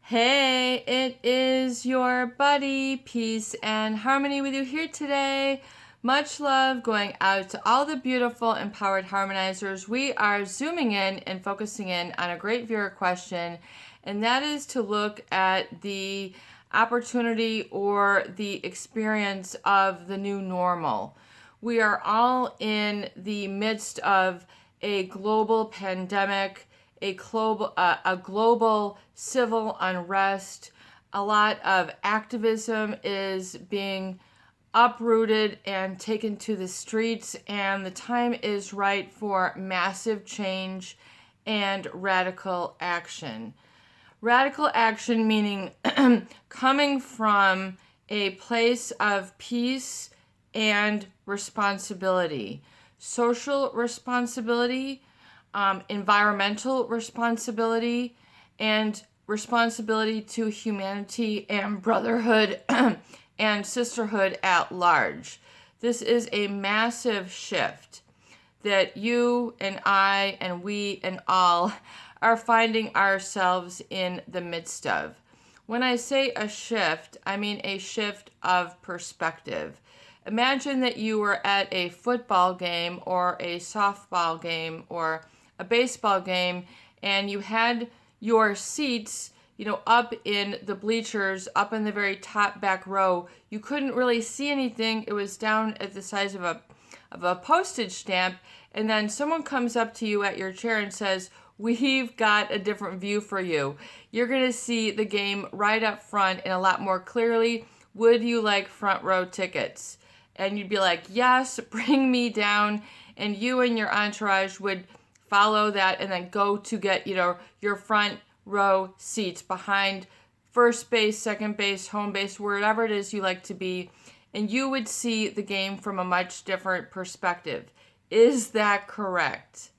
Hey, it is your buddy, Peace and Harmony with you here today. Much love going out to all the beautiful empowered harmonizers. We are zooming in and focusing in on a great viewer question, and that is to look at the opportunity or the experience of the new normal. We are all in the midst of a global pandemic, a global civil unrest. A lot of activism is being uprooted and taken to the streets, and the time is right for massive change and radical action. Radical action meaning coming from a place of peace and responsibility, social responsibility, environmental responsibility, and responsibility to humanity and brotherhood and sisterhood at large. This is a massive shift that you and I and we and all are finding ourselves in the midst of. When I say a shift, I mean a shift of perspective. Imagine that you were at a football game or a softball game or a baseball game, and you had your seats, up in the bleachers, up in the very top back row. You couldn't really see anything. It was down at the size of a postage stamp, and then someone comes up to you at your chair and says, "We've got a different view for you. You're going to see the game right up front and a lot more clearly. Would you like front row tickets?" And you'd be like, "Yes, bring me down." And you and your entourage would follow that and then go to get, your front row seats behind first base, second base, home base, wherever it is you like to be. And you would see the game from a much different perspective. Is that correct?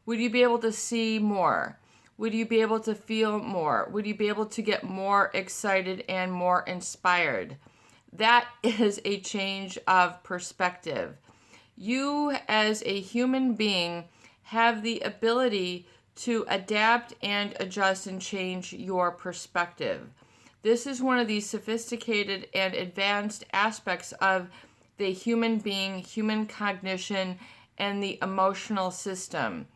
Would you be able to see more? Would you be able to feel more? Would you be able to get more excited and more inspired? That is a change of perspective. You, as a human being, have the ability to adapt and adjust and change your perspective. This is one of the sophisticated and advanced aspects of the human being, human cognition, and the emotional system.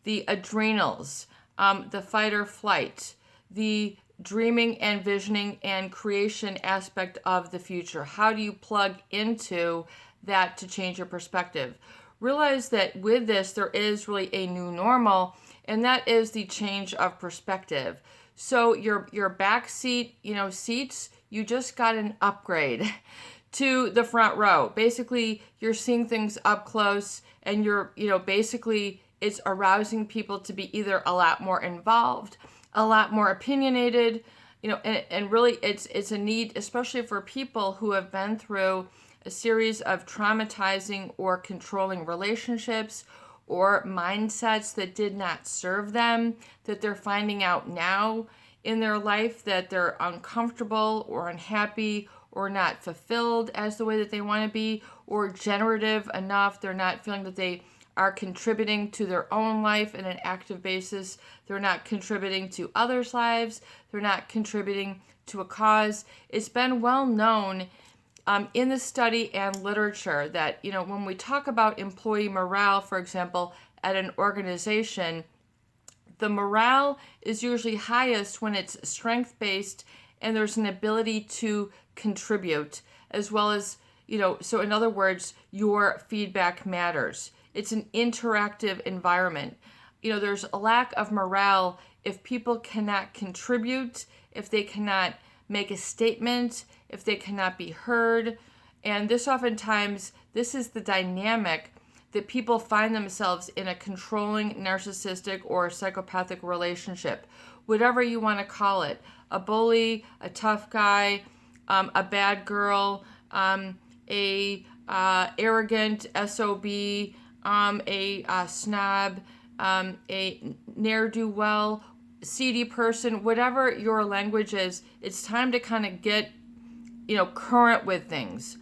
The adrenals, the fight or flight, the dreaming and visioning and creation aspect of the future. How do you plug into that to change your perspective? Realize that with this, there is really a new normal, and that is the change of perspective. So your back seat, seats, you just got an upgrade to the front row. Basically, you're seeing things up close, and basically it's arousing people to be either a lot more involved, a lot more opinionated, and really it's a need, especially for people who have been through a series of traumatizing or controlling relationships or mindsets that did not serve them, that they're finding out now in their life that they're uncomfortable or unhappy or not fulfilled as the way that they want to be, or generative enough. They're not feeling that they are contributing to their own life in an active basis. They're not contributing to others' lives. They're not contributing to a cause. It's been well known in the study and literature that, when we talk about employee morale, for example, at an organization, the morale is usually highest when it's strength-based and there's an ability to contribute, as well as, so in other words, your feedback matters. It's an interactive environment. There's a lack of morale if people cannot contribute, if they cannot make a statement, if they cannot be heard. And this is the dynamic that people find themselves in, a controlling, narcissistic, or psychopathic relationship. Whatever you want to call it. A bully, a tough guy, a bad girl, a arrogant SOB, a snob, a ne'er-do-well, seedy person, whatever your language is, it's time to kind of get, current with things.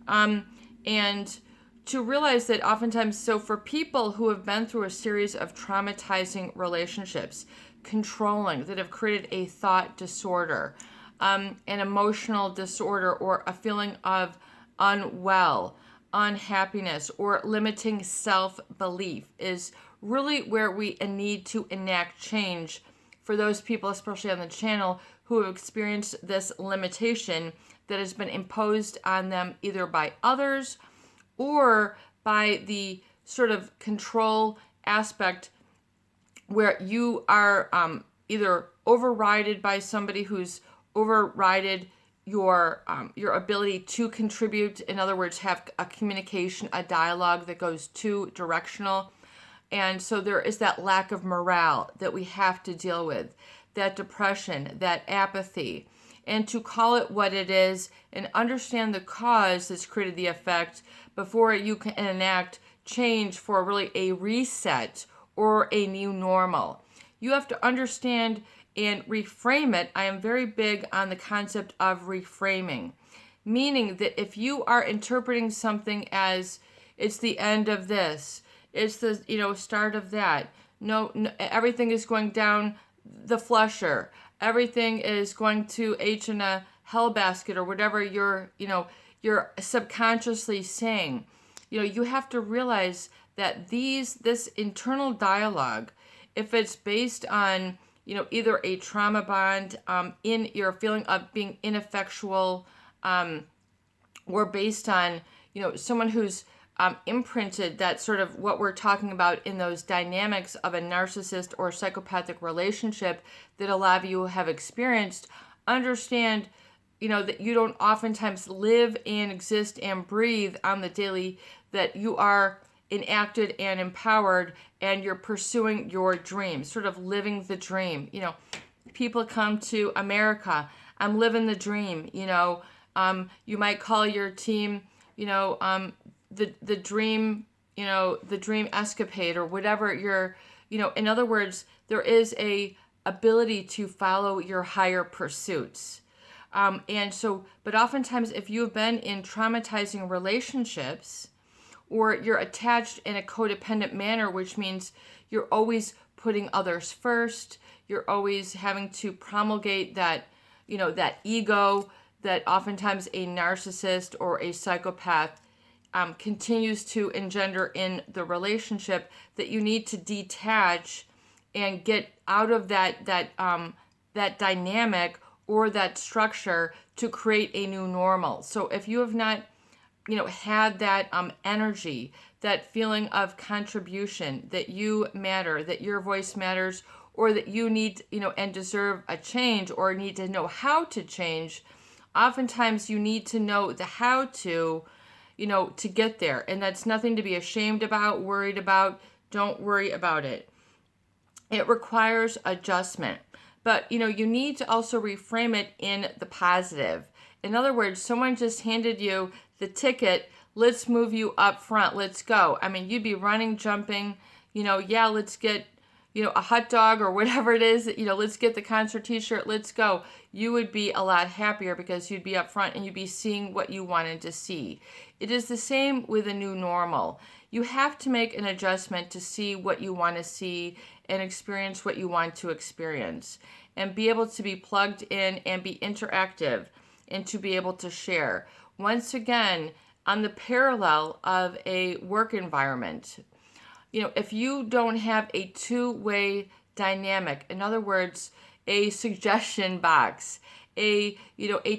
And to realize that oftentimes, so for people who have been through a series of traumatizing relationships, controlling, that have created a thought disorder, an emotional disorder, or a feeling of unwell, unhappiness, or limiting self-belief is really where we need to enact change for those people, especially on the channel, who have experienced this limitation that has been imposed on them either by others or by the sort of control aspect where you are either overrided by somebody who's overrided your ability to contribute. In other words, have a communication, a dialogue that goes two directional. And so there is that lack of morale that we have to deal with, that depression, that apathy, and to call it what it is and understand the cause that's created the effect before you can enact change for really a reset or a new normal. You have to understand and reframe it. I am very big on the concept of reframing, meaning that if you are interpreting something as it's the end of this, it's the start of that. No, everything is going down the flusher. Everything is going to H in a hell basket, or whatever you're subconsciously saying. You have to realize that this internal dialogue, if it's based on either a trauma bond in your feeling of being ineffectual, or based on someone who's imprinted that sort of what we're talking about in those dynamics of a narcissist or psychopathic relationship that a lot of you have experienced, understand that you don't oftentimes live and exist and breathe on the daily, that you are enacted and empowered and you're pursuing your dream, sort of living the dream. People come to America, I'm living the dream. You might call your team the dream, the dream escapade, or whatever you're, in other words, there is a ability to follow your higher pursuits. But oftentimes if you've been in traumatizing relationships, or you're attached in a codependent manner, which means you're always putting others first, you're always having to promulgate that, that ego that oftentimes a narcissist or a psychopath continues to engender in the relationship, that you need to detach and get out of that dynamic or that structure to create a new normal. So if you have not had that energy, that feeling of contribution, that you matter, that your voice matters, or that you need and deserve a change, or need to know how to change, oftentimes you need to know the how to get there. And that's nothing to be ashamed about, worried about. Don't worry about it. It requires adjustment. But, you need to also reframe it in the positive. In other words, someone just handed you the ticket, let's move you up front, let's go. I mean, you'd be running, jumping, let's get, a hot dog or whatever it is, let's get the concert t-shirt, let's go. You would be a lot happier because you'd be up front and you'd be seeing what you wanted to see. It is the same with a new normal. You have to make an adjustment to see what you want to see and experience what you want to experience, and be able to be plugged in and be interactive and to be able to share. Once again, on the parallel of a work environment, if you don't have a two-way dynamic, in other words, a suggestion box, a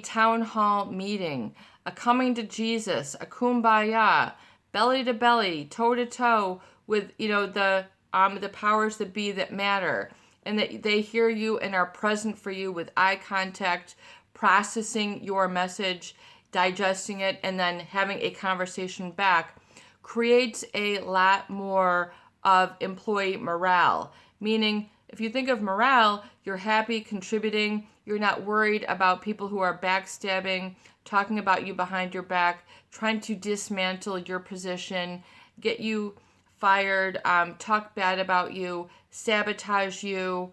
town hall meeting, a coming to Jesus, a kumbaya, belly to belly, toe to toe with the powers that be that matter, and that they hear you and are present for you with eye contact, processing your message, digesting it, and then having a conversation back, creates a lot more of employee morale. Meaning, if you think of morale, you're happy, contributing, you're not worried about people who are backstabbing, talking about you behind your back, trying to dismantle your position, get you fired, talk bad about you, sabotage you,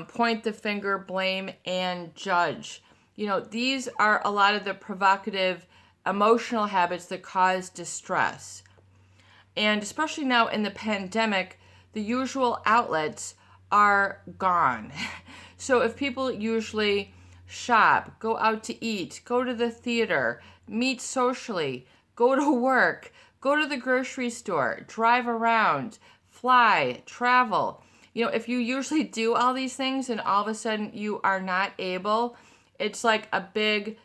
point the finger, blame, and judge. These are a lot of the provocative emotional habits that cause distress. And especially now in the pandemic, the usual outlets are gone. So if people usually shop, go out to eat, go to the theater, meet socially, go to work, go to the grocery store, drive around, fly, travel. If you usually do all these things and all of a sudden you are not able, it's like a big,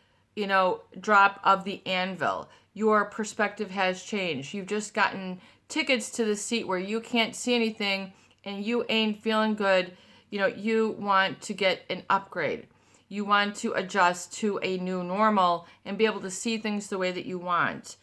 drop of the anvil. Your perspective has changed. You've just gotten tickets to the seat where you can't see anything and you ain't feeling good. You want to get an upgrade. You want to adjust to a new normal and be able to see things the way that you want.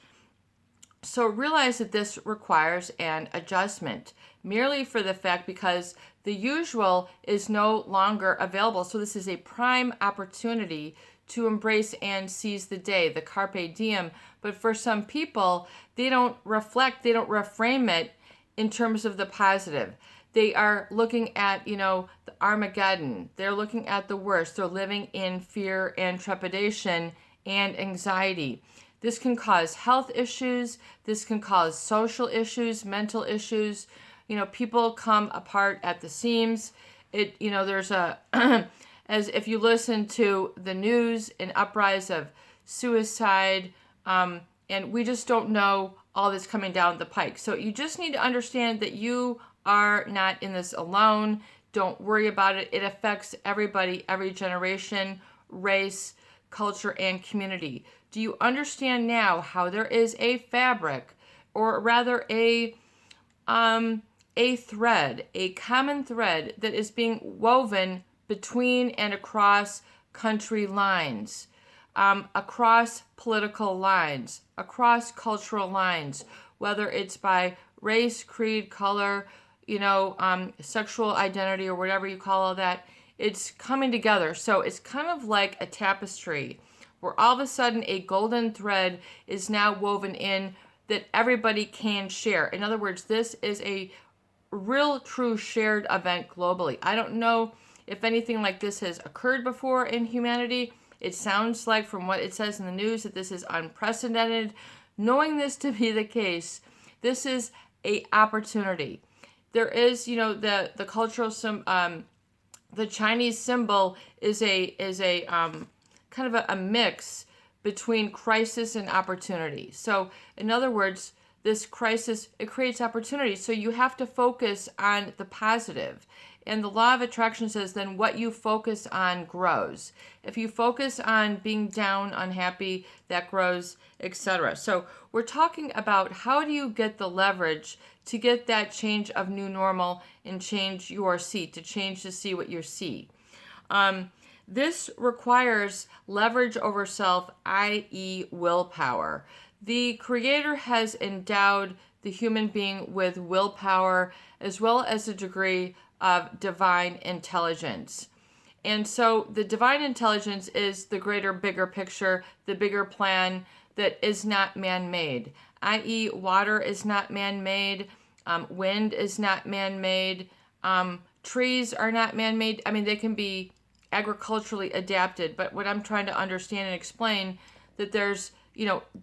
So realize that this requires an adjustment, merely for the fact because the usual is no longer available. So this is a prime opportunity to embrace and seize the day, the carpe diem. But for some people, they don't reframe it in terms of the positive. They are looking at, the Armageddon. They're looking at the worst. They're living in fear and trepidation and anxiety. This can cause health issues. This can cause social issues, mental issues. People come apart at the seams. There's a, as if you listen to the news, an uprise of suicide, and we just don't know all this coming down the pike. So you just need to understand that you are not in this alone. Don't worry about it. It affects everybody, every generation, race, culture, and community. Do you understand now how there is a fabric, or rather a thread, a common thread that is being woven between and across country lines, across political lines, across cultural lines, whether it's by race, creed, color, sexual identity, or whatever you call all that? It's coming together. So it's kind of like a tapestry where all of a sudden a golden thread is now woven in that everybody can share. In other words, this is a real, true shared event globally. I don't know if anything like this has occurred before in humanity. It sounds like, from what it says in the news, that this is unprecedented. Knowing this to be the case, this is a opportunity. There is, the cultural the Chinese symbol is a kind of a mix between crisis and opportunity. So in other words, this crisis, it creates opportunity. So you have to focus on the positive. And the law of attraction says then what you focus on grows. If you focus on being down, unhappy, that grows, etc. So we're talking about how do you get the leverage to get that change of new normal and change your seat, to change to see what you see. This requires leverage over self, i.e. willpower. The Creator has endowed the human being with willpower as well as a degree of divine intelligence. And so the divine intelligence is the greater, bigger picture, the bigger plan that is not man-made, i.e. water is not man-made, wind is not man-made, trees are not man-made. I mean, they can be agriculturally adapted, but what I'm trying to understand and explain that there's,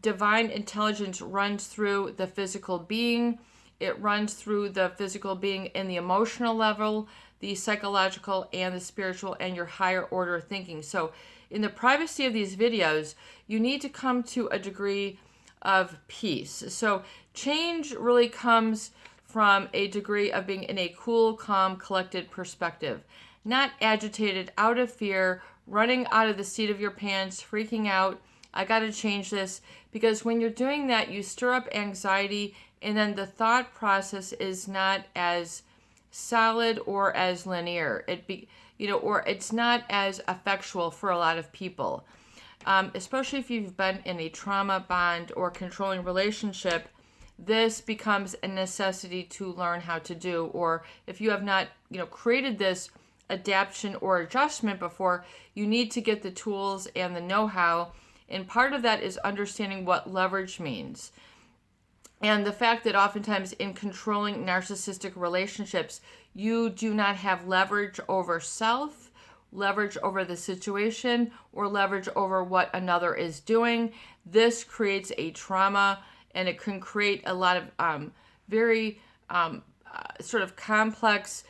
divine intelligence runs through the physical being. It runs through the physical being in the emotional level, the psychological, and the spiritual, and your higher order thinking. So in the privacy of these videos, you need to come to a degree of peace. So change really comes from a degree of being in a cool, calm, collected perspective, not agitated, out of fear, running out of the seat of your pants, freaking out. I got to change this, because when you're doing that, you stir up anxiety, and then the thought process is not as solid or as linear. Or it's not as effectual for a lot of people, especially if you've been in a trauma bond or controlling relationship. This becomes a necessity to learn how to do, or if you have not, created this adaptation or adjustment before, you need to get the tools and the know-how. And part of that is understanding what leverage means. And the fact that oftentimes in controlling narcissistic relationships, you do not have leverage over self, leverage over the situation, or leverage over what another is doing. This creates a trauma, and it can create a lot of very sort of complex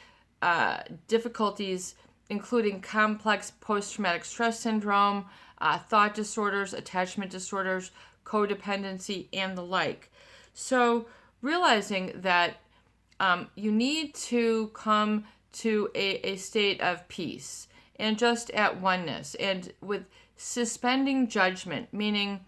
difficulties, including complex post-traumatic stress syndrome, thought disorders, attachment disorders, codependency, and the like. So realizing that you need to come to a state of peace and just at oneness, and with suspending judgment, meaning,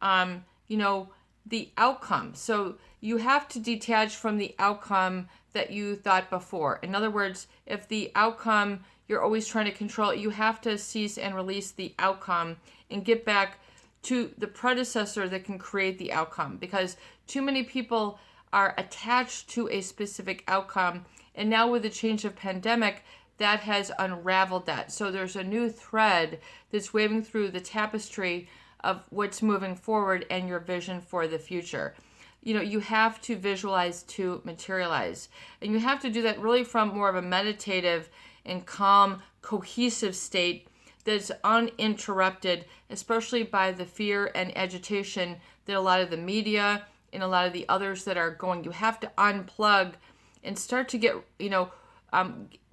the outcome. So you have to detach from the outcome that you thought before. In other words, if the outcome you're always trying to control it, you have to cease and release the outcome and get back to the predecessor that can create the outcome, because too many people are attached to a specific outcome, and now with the change of pandemic, that has unraveled that. So there's a new thread that's waving through the tapestry of what's moving forward and your vision for the future. You have to visualize to materialize, and you have to do that really from more of a meditative and calm, cohesive state that's uninterrupted, especially by the fear and agitation that a lot of the media and a lot of the others that are going. You have to unplug and start to get,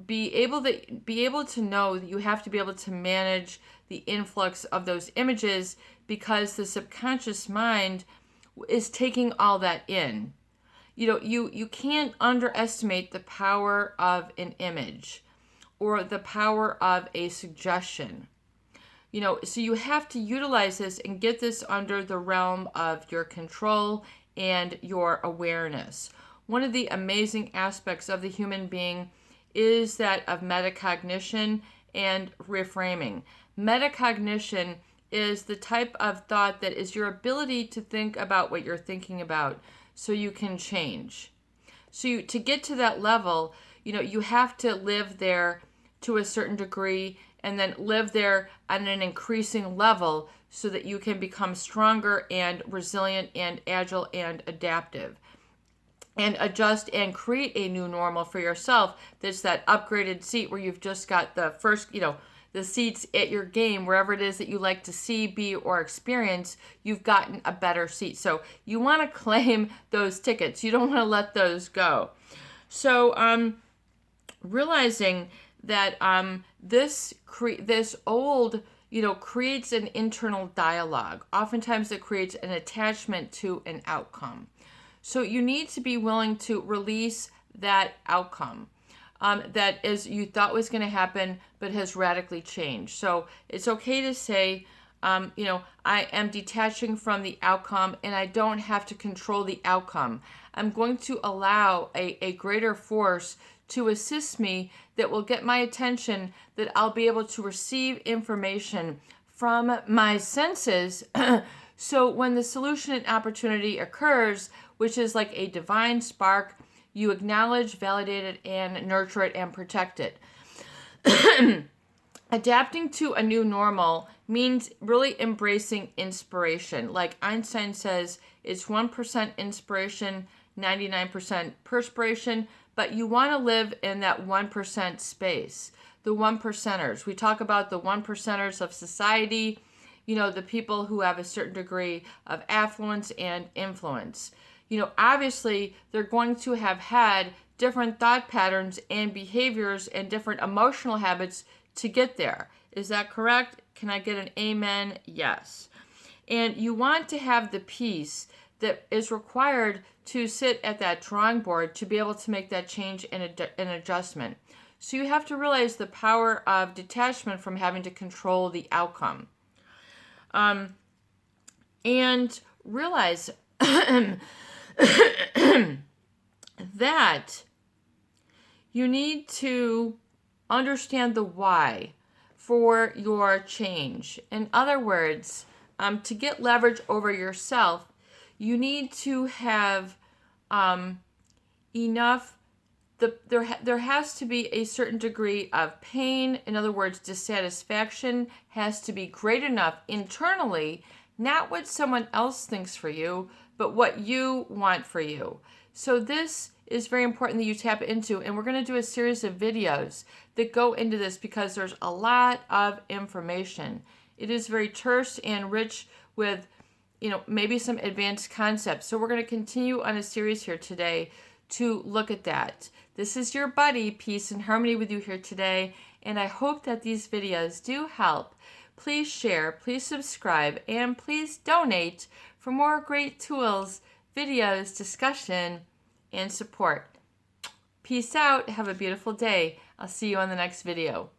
be able to know that you have to be able to manage the influx of those images, because the subconscious mind is taking all that in. You can't underestimate the power of an image or the power of a suggestion. So you have to utilize this and get this under the realm of your control and your awareness. One of the amazing aspects of the human being is that of metacognition and reframing. Metacognition is the type of thought that is your ability to think about what you're thinking about so you can change. So to get to that level, you have to live there to a certain degree, and then live there on an increasing level so that you can become stronger and resilient and agile and adaptive, and adjust and create a new normal for yourself. That's that upgraded seat where you've just got the first, the seats at your game, wherever it is that you like to see, be, or experience, you've gotten a better seat. So you want to claim those tickets. You don't want to let those go. So realizing that this old, creates an internal dialogue. Oftentimes it creates an attachment to an outcome. So you need to be willing to release that outcome that is you thought was going to happen but has radically changed. So it's okay to say, I am detaching from the outcome and I don't have to control the outcome. I'm going to allow a greater force to assist me that will get my attention, that I'll be able to receive information from my senses. So when the solution and opportunity occurs, which is like a divine spark, you acknowledge, validate it, and nurture it and protect it. Adapting to a new normal means really embracing inspiration. Like Einstein says, it's 1% inspiration, 99% perspiration, but you want to live in that 1% space. The 1%ers. We talk about the 1%ers of society, the people who have a certain degree of affluence and influence. Obviously, they're going to have had different thought patterns and behaviors and different emotional habits to get there. Is that correct? Can I get an amen? Yes. And you want to have the peace that is required to sit at that drawing board to be able to make that change and an adjustment. So you have to realize the power of detachment from having to control the outcome. And realize that you need to understand the why for your change. In other words, to get leverage over yourself, you need to have enough. There has to be a certain degree of pain. In other words, dissatisfaction has to be great enough internally, not what someone else thinks for you, but what you want for you. So this is very important that you tap into, and we're going to do a series of videos that go into this because there's a lot of information. It is very terse and rich with, maybe some advanced concepts. So we're going to continue on a series here today to look at that. This is your buddy, Peace and Harmony, with you here today, and I hope that these videos do help. Please share, please subscribe, and please donate for more great tools, videos, discussion, and support. Peace out. Have a beautiful day. I'll see you on the next video.